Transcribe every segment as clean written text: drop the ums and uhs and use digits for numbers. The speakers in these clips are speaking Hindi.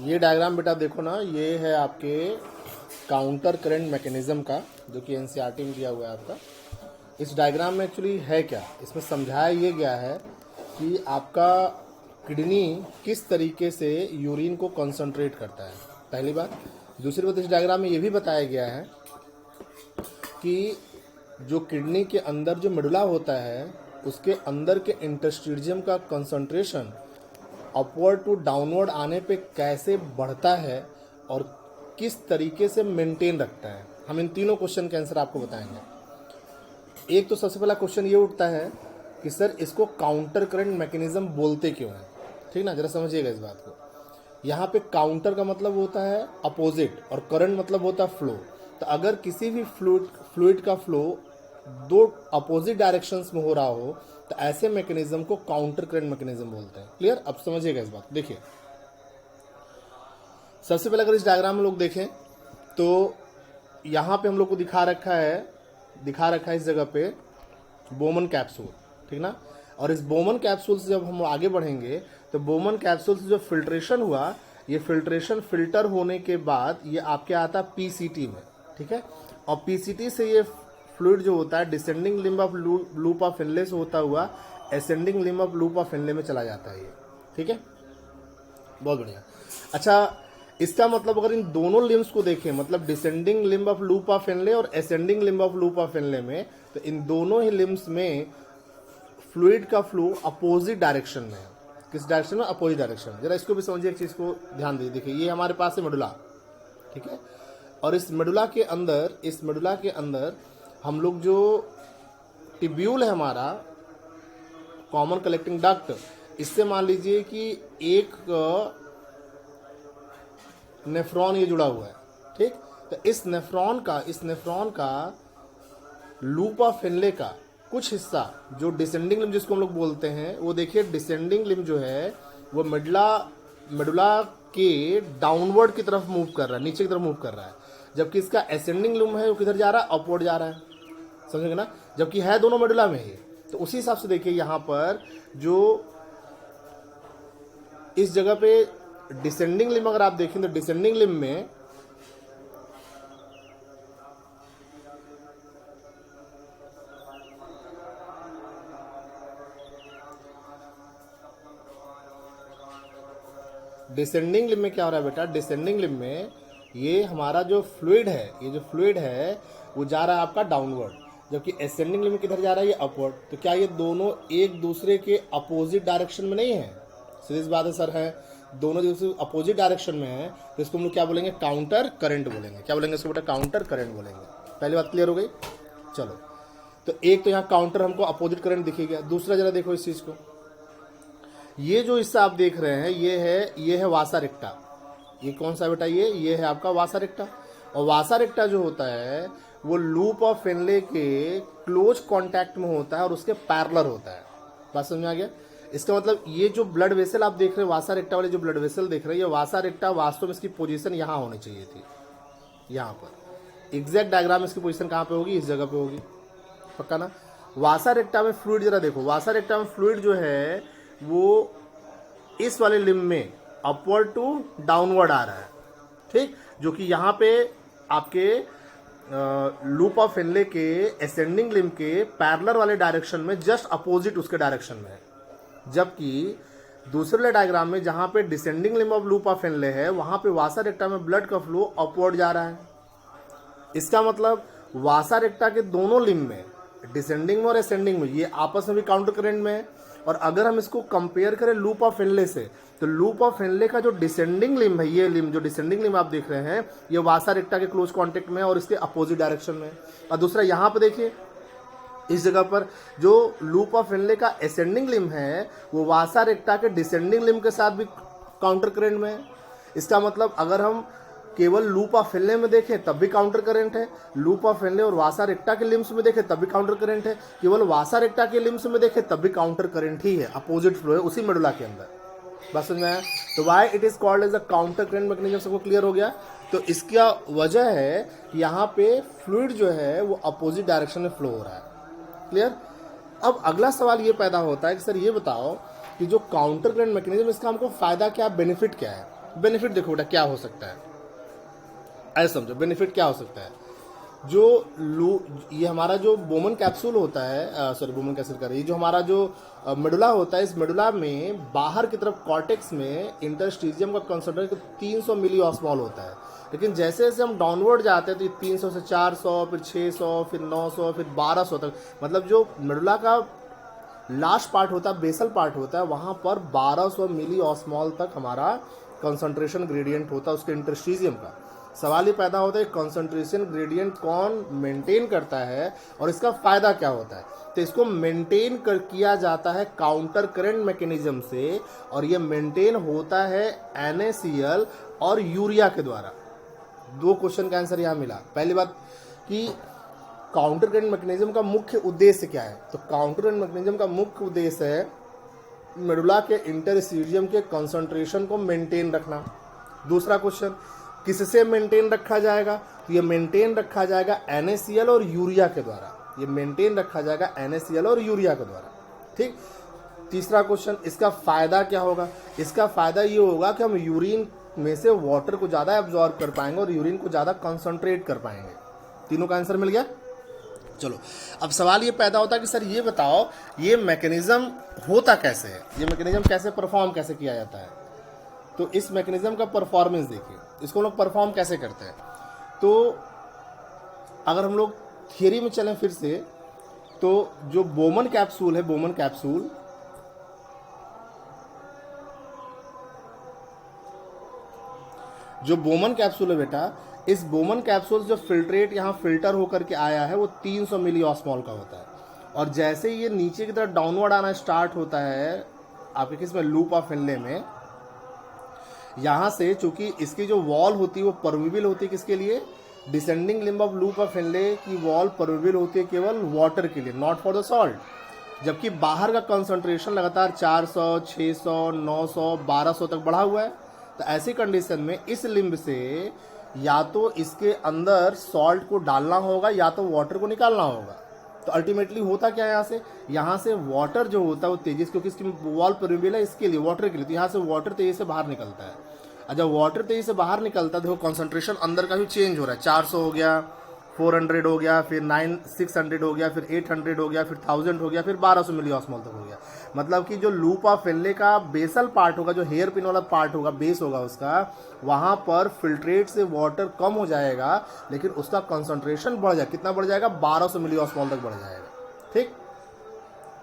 ये डायग्राम बेटा देखो ना, ये है आपके काउंटर करंट मैकेनिज्म का, जो कि एनसीईआरटी में दिया हुआ है आपका। इस डायग्राम में एक्चुअली है क्या, इसमें समझाया ये गया है कि आपका किडनी किस तरीके से यूरिन को कंसंट्रेट करता है, पहली बात। दूसरी बात, इस डायग्राम में ये भी बताया गया है कि जो किडनी के अंदर जो मेडुला होता है, उसके अंदर के इंटरस्टिशियम का कंसंट्रेशन अपवर्ड टू डाउनवर्ड आने पे कैसे बढ़ता है और किस तरीके से मेंटेन रखता है। हम इन तीनों क्वेश्चन के आंसर आपको बताएंगे। एक तो सबसे पहला क्वेश्चन ये उठता है कि सर इसको काउंटर करंट मैकेनिज्म बोलते क्यों हैं, ठीक ना, जरा समझिएगा इस बात को। यहाँ पे काउंटर का मतलब होता है अपोजिट और करंट मतलब होता है फ्लो। तो अगर किसी भी फ्लूइड का फ्लो दो अपोजिट डायरेक्शंस में हो रहा हो तो ऐसे मैकेनिज्म को काउंटर करंट मैकेनिज्म बोलते हैं। क्लियर? अब समझिएगा इस बात। देखिए, सबसे पहले अगर इस डायग्राम में लोग देखें तो यहाँ पे हम लोग को दिखा रखा है इस जगह पे बोमन कैप्सूल, ठीक ना। और इस बोमन कैप्सूल से जब हम आगे बढ़ेंगे तो बोमन कैप्सूल से जो फिल्ट्रेशन हुआ, ये फिल्ट्रेशन फिल्टर होने के बाद ये आपके आता पीसीटी में, ठीक है। और पीसीटी से ये फ्लूइड जो होता है descending limb of loop of फिनले से होता हुआ ascending limb of loop of Henle में चला जाता है ये, ठीक है। बहुत बढ़िया। अच्छा, इसका मतलब अगर इन दोनों लिम्ब्स को देखें, मतलब descending limb of loop of Henle और ascending limb of loop of Henle में, तो इन दोनों ही लिम्ब्स में फ्लूइड का फ्लो अपोजिट डायरेक्शन में है। किस डायरेक्शन में? Opposite direction. जरा इसको भी समझिए, एक चीज को ध्यान दीजिए। देखिए, ये हमारे पास है मेडुला, ठीक है। और इस मेडुला के अंदर हम लोग जो टिब्यूल है हमारा कॉमन कलेक्टिंग डक्ट, इससे मान लीजिए कि एक नेफ्रॉन ये जुड़ा हुआ है, ठीक। तो इस नेफ्रॉन का लूप ऑफ फिनले का कुछ हिस्सा जो डिसेंडिंग लिम्ब जिसको हम लोग बोलते हैं, वो देखिए डिसेंडिंग लिम्ब जो है वो मेडुला के डाउनवर्ड की तरफ मूव कर रहा है, नीचे की तरफ मूव कर रहा है। जबकि इसका एसेंडिंग लिम्ब है वो किधर जा रहा है? अपवर्ड जा रहा है, समझेंगे ना। जबकि है दोनों मेडुला में ही। तो उसी हिसाब से देखिए यहाँ पर जो इस जगह पे डिसेंडिंग लिम्ब अगर आप देखें तो डिसेंडिंग लिम्ब में क्या हो रहा है बेटा? डिसेंडिंग लिम्ब में ये हमारा जो फ्लूइड है वो जा रहा है आपका डाउनवर्ड, जबकि एसेंडिंग लिम्ब किधर जा रहा है? ये अपवर्ड। तो क्या ये दोनों एक दूसरे के अपोजिट डायरेक्शन में नहीं है? सीधी बात है सर, है। दोनों जो अपोजिट डायरेक्शन में है तो इसको हम लोग क्या बोलेंगे? काउंटर करंट बोलेंगे। क्या बोलेंगे इसको बेटा? काउंटर करंट बोलेंगे। पहली बात क्लियर हो गई? चलो, तो एक तो यहाँ काउंटर हमको अपोजिट करंट दिखेगा। दूसरा जरा देखो इस चीज को, ये जो हिस्सा आप देख रहे हैं ये है वासा रेक्टा। ये कौन सा बेटा? ये है आपका वासा रेक्टा। और वासा रेक्टा जो होता है वो लूप ऑफ फिनले के क्लोज कांटेक्ट में होता है और उसके पैरेलल होता है। बात समझ में आ गया? इसका मतलब ये जो ब्लड वेसल आप देख रहे हैं, वासा रेक्टा वाले जो ब्लड वेसल देख रहे हैं, ये वासा रेक्टा वास्तव में इसकी पोजीशन यहाँ होनी चाहिए थी, यहाँ पर। एग्जैक्ट डायग्राम इसकी पोजीशन कहाँ पे होगी? इस जगह पे होगी, पक्का ना। वासा रेक्टा में फ्लूइड जरा देखो, वासा रेक्टा में फ्लूइड जो है वो इस वाले लिम्ब में अपवर्ड टू डाउनवर्ड आ रहा है, ठीक। जो कि यहाँ पे आपके लूप ऑफ फिनले के एसेंडिंग लिम्ब के पैरेलल वाले डायरेक्शन में जस्ट अपोजिट उसके डायरेक्शन में है। जबकि दूसरे वाले डायग्राम में जहाँ पे descending limb of loop of फिनले है, वहाँ पे वासा रेक्टा में ब्लड का फ्लो अपवर्ड जा रहा है। इसका मतलब वासा रेक्टा के दोनों लिम्ब में, डिसेंडिंग में और एसेंडिंग में, ये आपस में भी काउंटर करंट में है। और अगर हम इसको कंपेयर करें लूप ऑफ फिनले से, तो लूप ऑफ फिनले का जो डिसेंडिंग लिम्ब है, ये लिम्ब जो डिसेंडिंग लिम्ब आप देख रहे हैं, ये वासा रेक्टा के क्लोज कांटेक्ट में है और इसके अपोजिट डायरेक्शन में है। और दूसरा यहाँ पे देखिए, इस जगह पर जो लूप ऑफ फिनले का एसेंडिंग लिम्ब है वो वासा रेक्टा के डिसेंडिंग लिम्ब के साथ भी काउंटर करंट में है। इसका मतलब अगर हम केवल लूप ऑफ फिनले में देखें तब भी काउंटर करंट है, लूप ऑफ फिनले और वासा रेक्टा के लिम्ब्स में देखें तब भी काउंटर करंट है, केवल वासा रेक्टा के लिम्ब्स में देखें तब भी काउंटर करंट ही है, अपोजिट फ्लो है उसी मेडुला के अंदर। बस समझ में आया? तो why it is called as a counter current mechanism, सबको क्लियर हो गया? तो इसका वजह है कि यहाँ पे फ्लूइड जो है वो अपोजिट डायरेक्शन में फ्लो हो रहा है। क्लियर? अब अगला सवाल ये पैदा होता है कि सर ये बताओ कि जो काउंटर करंट मैकेनिज्म, इसका हमको फायदा क्या, बेनिफिट क्या है? बेनिफिट देखो बेटा क्या हो सकता है, ऐसे समझो बेनिफिट क्या हो सकता है। जो ये हमारा जो बोमन कैप्सूल होता है, सॉरी बोमन कैप्सूल कर रही है, जो हमारा जो मेडुला होता है, इस मेडुला में बाहर की तरफ कॉर्टेक्स में इंटरस्टिशियम का कंसंट्रेशन 300 मिली ऑस्मॉल होता है। लेकिन जैसे जैसे हम डाउनवर्ड जाते हैं तो 300 से 400, फिर 600, फिर 900, फिर 1200 तक, मतलब जो मेडुला का लास्ट पार्ट होता है, बेसल पार्ट होता है, वहाँ पर 1200 मिली ऑस्मॉल तक हमारा कंसंट्रेशन ग्रेडियंट होता है उसके इंटरस्टिशियम का। सवाल ये पैदा होता है कंसंट्रेशन ग्रेडियंट कौन मेंटेन करता है और इसका फ़ायदा क्या होता है। तो इसको मेंटेन किया जाता है काउंटर करंट मैकेनिज्म से, और ये मेंटेन होता है NaCl और यूरिया के द्वारा। दो क्वेश्चन का आंसर यहाँ मिला। पहली बात कि काउंटर करंट मैकेनिज्म का मुख्य उद्देश्य क्या है, तो काउंटर करंट मैकेनिज्म का मुख्य उद्देश्य है मेडुला के इंटरस्टिशियम के कंसंट्रेशन को मेंटेन रखना। दूसरा क्वेश्चन, किससे मेंटेन रखा जाएगा, तो ये मेंटेन रखा जाएगा NaCl और यूरिया के द्वारा। ये मेंटेन रखा जाएगा NaCl और यूरिया के द्वारा, ठीक। तीसरा क्वेश्चन, इसका फ़ायदा क्या होगा, इसका फ़ायदा ये होगा कि हम यूरिन में से वाटर को ज़्यादा एब्जॉर्ब कर पाएंगे और यूरिन को ज़्यादा कंसंट्रेट कर पाएंगे। तीनों का आंसर मिल गया। चलो अब सवाल ये पैदा होता है कि सर ये बताओ ये मैकेनिज्म होता कैसे है, ये मैकेनिज्म कैसे परफॉर्म कैसे किया जाता है। तो इस मैकेनिज्म का परफॉर्मेंस देखिए, इसको हम लोग परफॉर्म कैसे करते हैं। तो अगर हम लोग थियरी में चलें फिर से, तो जो बोमन कैप्सूल है, बोमन कैप्सूल जो बोमन कैप्सूल है बेटा, इस बोमन कैप्सूल जो फिल्ट्रेट यहाँ फिल्टर होकर के आया है वो 300 मिली ऑस्मॉल का होता है। और जैसे ये नीचे की तरफ डाउनवर्ड आना स्टार्ट होता है आपके किसमें, लूप ऑफ फिनले में, यहाँ से चूंकि इसकी जो वॉल होती है वो परमिबल होती है किसके लिए, descending limb of loop of फिनले की वॉल परमिबल होती है केवल वाटर के लिए, नॉट फॉर द सॉल्ट। जबकि बाहर का कंसंट्रेशन लगातार 400, 600, 900, 1200 तक बढ़ा हुआ है। तो ऐसी कंडीशन में इस लिम्ब से या तो इसके अंदर सॉल्ट को डालना होगा या तो वाटर को निकालना होगा। तो अल्टीमेटली होता क्या है, यहाँ से वाटर जो होता है वो तेजी से, क्योंकि इसकी वॉल परमिबल है इसके लिए, वाटर के लिए, तो यहाँ से वाटर तेजी से बाहर निकलता है। और जब वाटर तेजी से बाहर निकलता है, देखो कंसंट्रेशन अंदर का भी चेंज हो रहा है। 400 हो गया, 400 हो गया, फिर 600 हो गया, फिर 800 हो गया, फिर 1000 हो गया, फिर 1200 मिली ऑस्मॉल तक हो गया। मतलब कि जो लूप ऑफ फिनले का बेसल पार्ट होगा, जो हेयर पिन वाला पार्ट होगा, बेस होगा उसका, वहाँ पर फिल्ट्रेट से वाटर कम हो जाएगा, लेकिन उसका कंसंट्रेशन बढ़ जाएगा। कितना बढ़ जाएगा, 1200 मिली ऑस्मॉल तक बढ़ जाएगा, ठीक।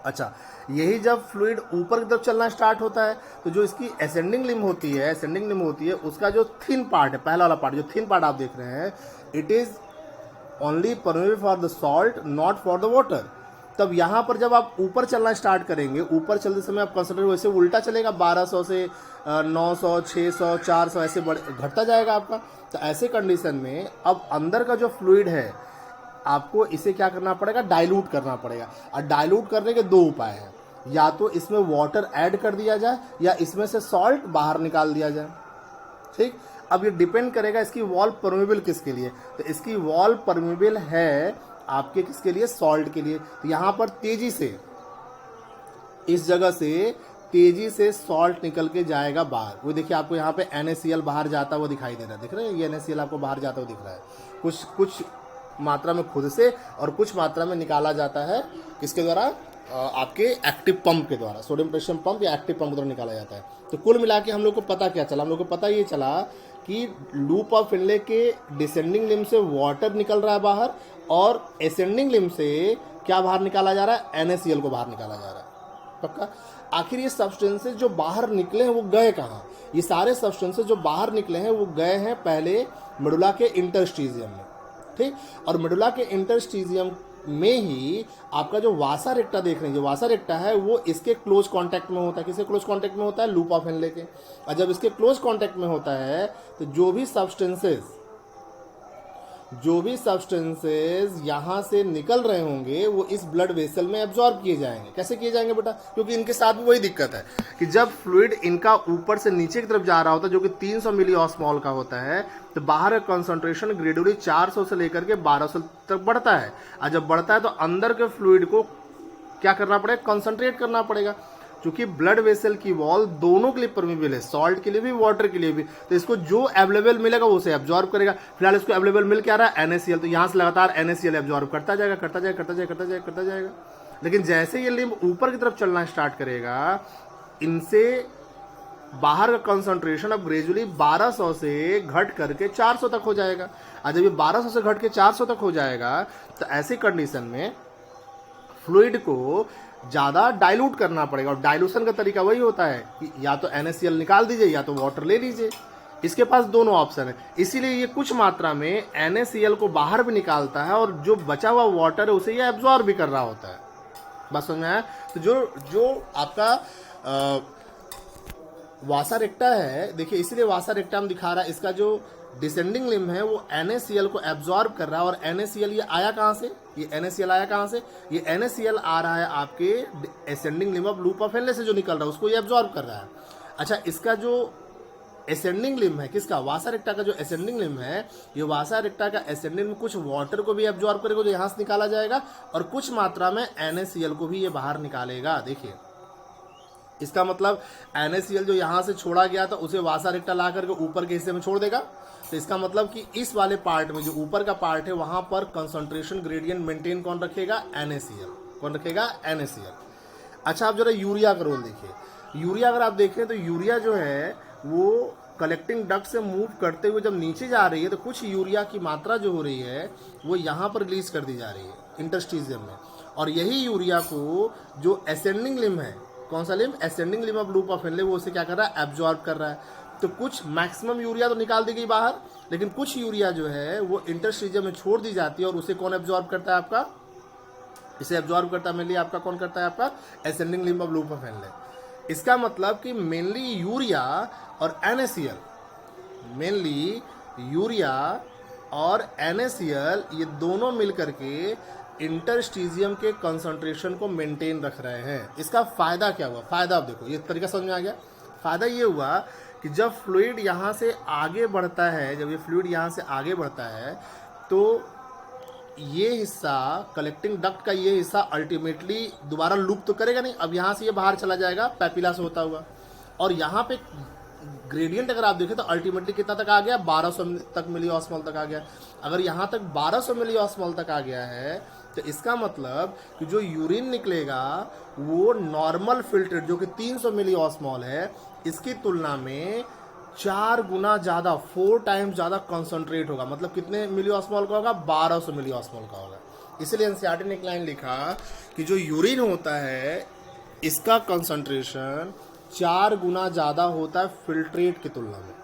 अच्छा, यही जब फ्लूइड ऊपर की तरफ चलना स्टार्ट होता है, तो जो इसकी असेंडिंग लिम्ब होती है, उसका जो थिन पार्ट है, पहला वाला पार्ट, जो थिन पार्ट आप देख रहे हैं, it is only permeable for the salt, not for the water. तब यहाँ पर जब आप ऊपर चलना स्टार्ट करेंगे, ऊपर चलते समय आप कंसंट्रेट वैसे उल्टा चलेगा, 1200 से 900, 600, 400 ऐसे घटता जाएगा आपका। तो ऐसे कंडीशन में अब अंदर का जो फ्लूइड है आपको इसे क्या करना पड़ेगा, डाइल्यूट करना पड़ेगा। और डाइल्यूट करने के दो उपाय हैं, या तो इसमें वाटर ऐड कर दिया जाए या इसमें से सॉल्ट बाहर निकाल दिया जाए, ठीक। अब ये डिपेंड करेगा इसकी वॉल परमिबल किसके लिए, तो इसकी वॉल परमिबल है आपके किसके लिए, सॉल्ट के लिए। तो यहाँ पर तेजी से इस जगह से तेजी से सॉल्ट निकल के जाएगा बाहर। वो देखिए आपको यहाँ पे NaCl बाहर जाता हुआ दिखाई दे रहा है, दिख रहा है, ये NaCl आपको बाहर जाता हुआ दिख रहा है। कुछ मात्रा में खुद से और कुछ मात्रा में निकाला जाता है किसके द्वारा, आपके एक्टिव पंप के द्वारा, सोडियम पोटेशियम पंप या एक्टिव पंप द्वारा निकाला जाता है। तो कुल मिला के हम लोग को पता क्या चला, हम लोग को पता ये चला कि लूप ऑफ फिनले के डिसेंडिंग लिम्ब से वाटर निकल रहा है बाहर, और असेंडिंग लिम्ब से क्या बाहर निकाला जा रहा है, NaCl को बाहर निकाला जा रहा है। पक्का। आखिर ये सब्सटेंसेस जो बाहर निकले हैं वो गए कहाँ, ये सारे सब्सटेंसेस जो बाहर निकले हैं वो गए हैं पहले मेडुला के इंटरस्टिशियम में, ठीक। और मेडुला के इंटरस्टिशियम में ही आपका जो वासा रेक्टा देख रहे हैं, जो वासा रेक्टा है वो इसके क्लोज कांटेक्ट में होता है। किसके क्लोज कांटेक्ट में होता है, लूप ऑफ फिनले के। और जब इसके क्लोज कांटेक्ट में होता है तो जो भी सब्सटेंसेस यहाँ से निकल रहे होंगे वो इस ब्लड वेसल में एब्जॉर्ब किए जाएंगे। कैसे किए जाएंगे बेटा, क्योंकि इनके साथ भी वही दिक्कत है कि जब फ्लूइड इनका ऊपर से नीचे की तरफ जा रहा होता है, जो कि 300 मिली ऑस्मॉल का होता है, तो बाहर का कंसंट्रेशन ग्रेजुअली 400 से लेकर के 1200 तक बढ़ता है। और जब बढ़ता है तो अंदर के फ्लूइड को क्या करना पड़ेगा, कंसंट्रेट करना पड़ेगा। क्योंकि ब्लड वेसल की वॉल दोनों के लिए परमिबल है, सॉल्ट के लिए भी वाटर के लिए भी, तो इसको जो अवेलेबल मिलेगा वो उसे एब्जॉर्ब करेगा। फिलहाल इसको अवेलेबल मिल क्या रहा है, NaCl, तो यहां से लगातार NaCl एब्जॉर्ब करता जाएगा करता जाएगा करता जाएगा करता जाएगा करता जाएगा। लेकिन जैसे ये लिम्ब ऊपर की तरफ चलना स्टार्ट करेगा, इनसे बाहर का कंसंट्रेशन अब ग्रेजुअली 1200 से घट करके 400 तक हो जाएगा। और जब ये 1200 से घट के 400 तक हो जाएगा तो ऐसी कंडीशन में फ्लूइड को ज़्यादा डाइल्यूट करना पड़ेगा, और डाइल्यूशन का तरीका वही होता है कि या तो NaCl निकाल दीजिए या तो वाटर ले लीजिए। इसके पास दोनों ऑप्शन है, इसीलिए ये कुछ मात्रा में NaCl को बाहर भी निकालता है और जो बचा हुआ वाटर है उसे ये एब्जॉर्ब भी कर रहा होता है। बस समझ में आया? तो जो आपका वासा रेक्टा है, देखिए इसीलिए वासा रेक्टा हम दिखा रहा है, इसका जो डिसेंडिंग लिम्ब है वो NaCl को एब्जॉर्ब कर रहा है। और NaCl ये आया कहाँ से, ये NaCl आया कहाँ से, ये NaCl आ रहा है आपके ascending limb of loop of Henley से जो निकल रहा है उसको ये एब्जॉर्ब कर रहा है। अच्छा, इसका जो असेंडिंग लिम्ब है, किसका, वासा रेक्टा का जो असेंडिंग लिम्ब है, ये वासा रेक्टा का असेंडिंग लिम्ब कुछ वाटर को भी एब्जॉर्ब करेगा जो यहाँ से निकाला जाएगा, और कुछ मात्रा में NaCl को भी ये बाहर निकालेगा। देखिए इसका मतलब NaCl जो यहाँ से छोड़ा गया था उसे वासा रेक्टा ला करके ऊपर के हिस्से में छोड़ देगा। तो इसका मतलब कि इस वाले पार्ट में जो ऊपर का पार्ट है वहां पर कंसंट्रेशन ग्रेडियंट मेंटेन कौन रखेगा, NaCl। कौन रखेगा, NaCl। अच्छा, आप जरा यूरिया का रोल देखिए। यूरिया अगर आप देखें तो यूरिया जो है वो कलेक्टिंग डक्ट से मूव करते हुए जब नीचे जा रही है तो कुछ यूरिया की मात्रा जो हो रही है वो यहाँ पर रिलीज कर दी जा रही है इंटरस्टिशियम में, और यही यूरिया को जो असेंडिंग लिम्ब है, कौन सा limb, ascending limb of loop of Henley, वो उसे क्या कर रहा है, एब्जॉर्ब कर रहा है। तो कुछ मैक्सिमम यूरिया तो निकाल दी गई बाहर, लेकिन कुछ यूरिया जो है वो इंटरस्टिशियम में छोड़ दी जाती है और उसे कौन एब्जॉर्ब करता है, आपका, इसे एब्जॉर्ब करता है मेनली आपका, कौन करता है, आपका ascending limb of loop of Henley. इसका मतलब कि मेनली यूरिया और NaCl, मेनली यूरिया और NaCl ये दोनों मिलकर के इंटरस्टिशियम के कंसंट्रेशन को मेंटेन रख रहे हैं। इसका फायदा क्या हुआ, फायदा आप देखो, ये तरीका समझ में आ गया। फायदा ये हुआ कि जब फ्लूइड यहाँ से आगे बढ़ता है, जब ये फ्लूइड यहाँ से आगे बढ़ता है तो ये हिस्सा, कलेक्टिंग डक्ट का ये हिस्सा अल्टीमेटली दोबारा लूप तो करेगा नहीं, अब यहाँ से ये बाहर चला जाएगा पैपिला से होता हुआ, और यहाँ पे ग्रेडियंट अगर आप देखें तो अल्टीमेटली कितना तक आ गया, 1200 तक मिली ऑस्मॉल तक आ गया। अगर यहाँ तक 1200 मिली ऑस्मॉल तक आ गया है तो इसका मतलब कि जो यूरिन निकलेगा वो नॉर्मल फिल्ट्रेट जो कि 300 मिली ऑस्मॉल है, इसकी तुलना में 4 गुना ज़्यादा, 4 टाइम्स ज़्यादा कंसंट्रेट होगा। मतलब कितने मिली ऑस्मॉल का होगा, 1200 मिली ऑस्मॉल का होगा। इसलिए NCERT ने एक लाइन लिखा कि जो यूरिन होता है इसका कंसंट्रेशन 4 गुना ज़्यादा होता है फिल्ट्रेट की तुलना में।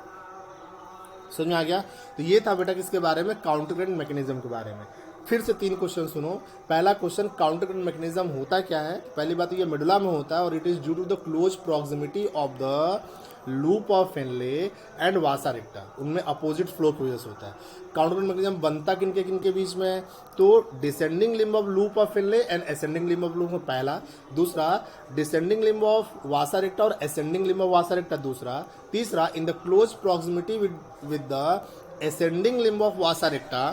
समझ में आ गया? तो ये था बेटा किसके बारे में, काउंटर करंट मैकेनिज्म के बारे में। फिर से 3 क्वेश्चन सुनो। पहला क्वेश्चन, काउंटर करंट मैकेनिज्म होता क्या है। पहली बात तो ये मेडुला में होता है और it is due to the close proximity of the loop of Henle and vasa recta, उनमें अपोजिट फ्लो की वजह से होता है। काउंटर करंट मैकेनिज्म बनता किनके किनके बीच में है, तो descending limb of loop of Henle and ascending limb of loop में पहला, दूसरा descending limb of vasa recta और ascending limb of vasa recta दूसरा, तीसरा in the close proximity with the ascending limb of vasa recta,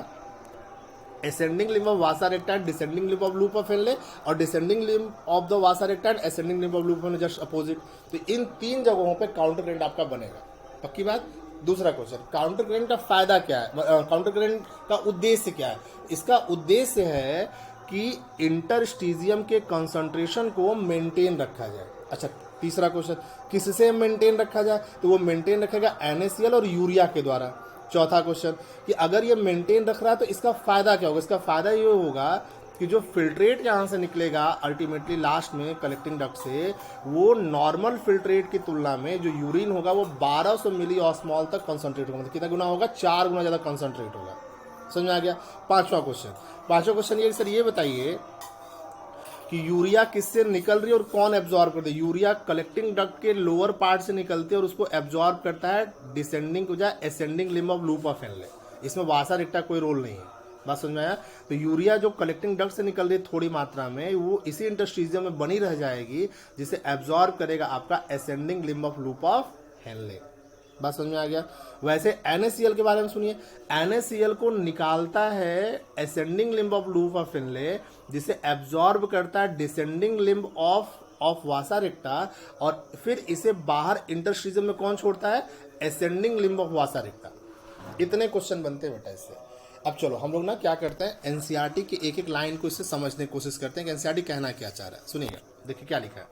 ascending limb of vasa recta and descending limb of loop of Henle, और descending limb of the vasa recta and ascending limb of loop of Henle just opposite। तो इन 3 जगहों पे काउंटर करंट आपका बनेगा, पक्की बात। दूसरा क्वेश्चन, काउंटर करंट का फायदा क्या है, काउंटर करंट का उद्देश्य क्या है। इसका उद्देश्य है कि इंटरस्टिशियम के कंसंट्रेशन को मेंटेन रखा जाए। अच्छा, तीसरा क्वेश्चन, किससे मेंटेन रखा जाए, तो वो मेंटेन रखेगा NaCl और यूरिया के द्वारा। चौथा क्वेश्चन कि अगर ये मेंटेन रख रहा है तो इसका फायदा क्या होगा। इसका फायदा ये होगा कि जो फिल्ट्रेट यहाँ से निकलेगा अल्टीमेटली लास्ट में कलेक्टिंग डक्ट से, वो नॉर्मल फिल्ट्रेट की तुलना में जो यूरिन होगा वो 1200 मिली ऑस्मॉल तक कंसंट्रेट होगा। मतलब कितना गुना होगा, 4 गुना ज़्यादा कंसंट्रेट होगा। समझ में आ गया। पांचवा क्वेश्चन ये सर ये बताइए कि यूरिया किससे निकल रही है और कौन एब्जॉर्ब करता है। यूरिया कलेक्टिंग डक्ट के लोअर पार्ट से निकलती है और उसको एब्जॉर्ब करता है डिसेंडिंग को जाए ascending limb of loop of Henley. इसमें वासा रेक्टा कोई रोल नहीं है। बात समझ में आया। तो यूरिया जो कलेक्टिंग डक्ट से निकल रही है थोड़ी मात्रा में, वो इसी इंटरस्टिशियम में बनी रह जाएगी जिसे एब्जॉर्ब करेगा आपका ascending limb of loop of Henley. बात समझ में आ गया। वैसे NaCl के बारे में सुनिए। NaCl को निकालता है ascending limb of loop of Henley, जिसे एब्जॉर्ब करता है descending limb of of vasa recta, और फिर इसे बाहर इंटरस्टिशियम में कौन छोड़ता है? Ascending limb of vasa रेक्टा। इतने क्वेश्चन बनते हैं बेटा इससे। अब चलो हम लोग ना क्या करते हैं, एनसीईआरटी की एक एक लाइन को इससे समझने की कोशिश करते हैं कि एनसीईआरटी कहना क्या चाह रहा है। सुनिएगा, देखिए क्या लिखा है।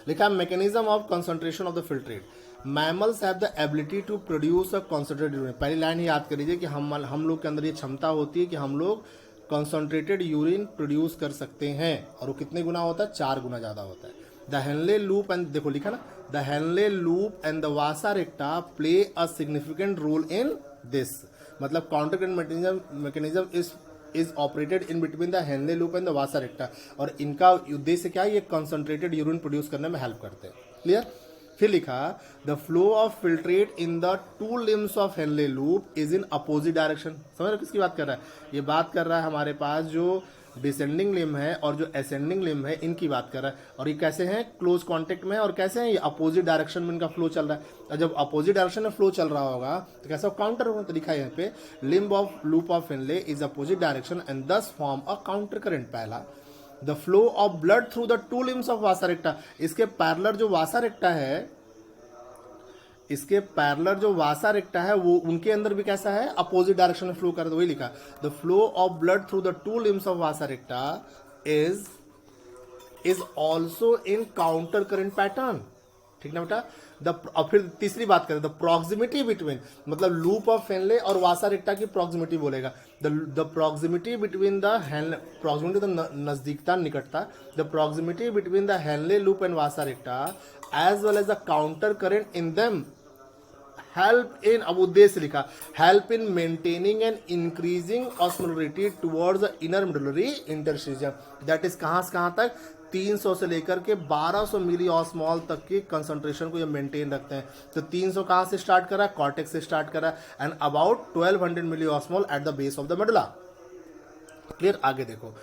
लिखा है mechanism of concentration of the filtrate. Mammals have the ability to produce a concentrated urine. पहली लाइन ही याद कर लीजिए कि हम लोग के अंदर ये क्षमता होती है कि हम लोग कॉन्सेंट्रेटेड यूरिन प्रोड्यूस कर सकते हैं, और वो कितने गुना होता है? 4 गुना ज़्यादा होता है। द हेनले लूप एंड, देखो लिखा ना, the Henle loop and the vasa recta play a significant role in this. मतलब counter current mechanism is operated in between the Henle loop and the vasa recta, और इनका उद्देश्य क्या है? ये कंसंट्रेटेड यूरिन प्रोड्यूस करने में हेल्प करते हैं। क्लियर? फिर लिखा the flow of filtrate in the 2 limbs of Henle loop is in opposite direction. समझ रहे किसकी बात कर रहा है? ये बात कर रहा है हमारे पास जो डिसेंडिंग लिम्ब है और जो असेंडिंग लिम्ब है, इनकी बात कर रहा है। और ये कैसे हैं? क्लोज कांटेक्ट में, और कैसे हैं? ये अपोजिट डायरेक्शन में इनका फ्लो चल रहा है। और जब अपोजिट डायरेक्शन में फ्लो चल रहा होगा तो कैसा काउंटर होगा? तो लिखा है यहाँ पे limb of loop of Henley is opposite direction and दस फॉर्म अ काउंटर करंट। पहला, the flow of blood through the 2 limbs of vasa रेक्टा। इसके पैरेलल जो वासा रेक्टा है, इसके पैरेलल जो वासा रेक्टा है, वो उनके अंदर भी कैसा है? अपोजिट डायरेक्शन में फ्लो कर। वही लिखा, the flow of blood through the 2 limbs of vasa recta is also in counter current pattern. ठीक ना बेटा? और फिर तीसरी बात करें, द प्रॉक्सिमिटी बिटवीन, मतलब लूप ऑफ हेनले और वासा रेक्टा की प्रॉक्सिमिटी बोलेगा। The proximity between the Henle, proximity तो नजदीकता, निकटता। The proximity between the Henle loop and vasa recta as well as the counter current in them help इन, अब उद्देश्य लिखा, help in maintaining and increasing osmolarity towards the inner medullary interstitium. That is कहां से कहां तक? 300 से लेकर के 1200 मिली ऑस्मॉल तक की कंसंट्रेशन को ये मेंटेन रखते हैं। तो 300 कहां से स्टार्ट करा? कॉर्टेक्स से स्टार्ट करा, and about 1200 milliosmol at the base of the medulla. Clear? आगे देखो,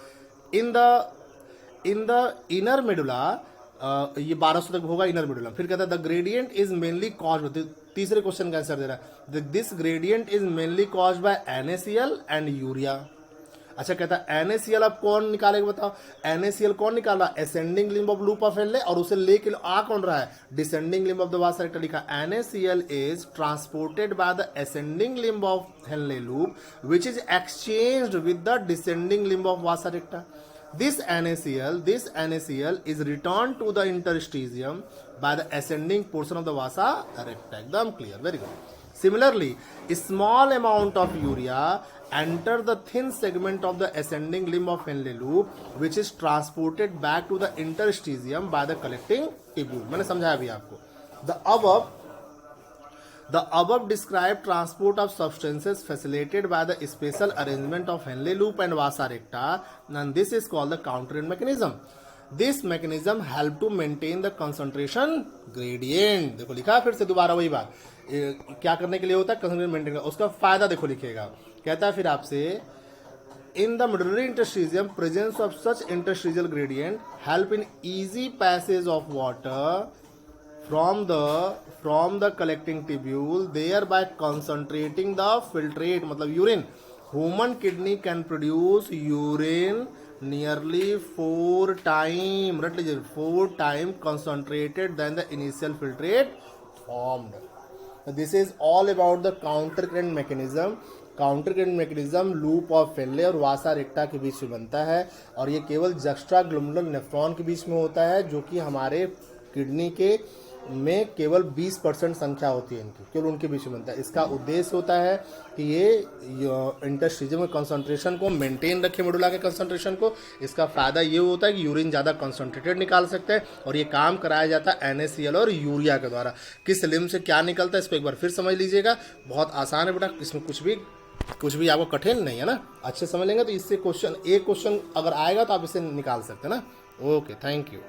इन द इनर मेडुला, ये 1200 तक होगा इनर मेडुला। फिर कहता है the gradient is mainly caused, तीसरे क्वेश्चन का आंसर दे रहा है, this gradient is mainly caused by NaCl and urea. अच्छा, कहता है NaCl अब कौन निकालेगा? बताओ, NaCl कौन निकाल रहा है? Ascending limb of loop of Henle, और उसे लेके आ कौन रहा है? Descending limb of the vasa रेक्टा। लिखा NaCl is transported by the ascending limb of Henle loop which is exchanged with the descending limb of vasa रेक्टा। This NaCl is returned to the interstitium by the ascending portion of the vasa recta. एकदम clear, very good. Similarly, a small amount of urea enter the thin segment of the ascending limb of Henle loop, which is transported back to the interstitium by the collecting tubule. मैंने समझाया अभी आपको। The above described transport of substances facilitated by the special arrangement of Henle loop and vasa recta, and this is called the counter mechanism. This mechanism help to maintain the concentration gradient. देखो लिखा फिर से दोबारा वही बात, क्या करने के लिए होता है? concentration maintain का। उसका फायदा देखो लिखेगा, कहता है फिर आपसे, in the medullary interstitium presence of such interstitial gradient help in easy passage of water from the collecting tubule, thereby concentrating the filtrate, मतलब urine. Human kidney can produce urine nearly 4 times, रट लीजिए, 4 times concentrated than the initial filtrate formed. This is all about the counter current mechanism. Counter current mechanism loop of Henle और वासा रेक्टा के बीच में बनता है, और ये केवल जस्ट्रा ग्लोमेरुलर नेफ्रॉन के बीच में होता है, जो कि हमारे किडनी के में केवल 20% संख्या होती है इनकी, केवल उनके बीच में बनता है। इसका उद्देश्य होता है कि ये इंटरस्टिशियम के कंसंट्रेशन को मेंटेन रखे, मेडुला के कंसंट्रेशन को। इसका फ़ायदा ये होता है कि यूरिन ज़्यादा कंसंट्रेटेड निकाल सकते हैं, और ये काम कराया जाता है NaCl और यूरिया के द्वारा। किस लिम्ब से क्या निकलता है, इस पर एक बार फिर समझ लीजिएगा। बहुत आसान है बेटा, इसमें कुछ भी आपको कठिन नहीं है ना। अच्छे समझ लेंगे तो इससे एक क्वेश्चन अगर आएगा तो आप इसे निकाल सकते हैं ना। Okay, thank you.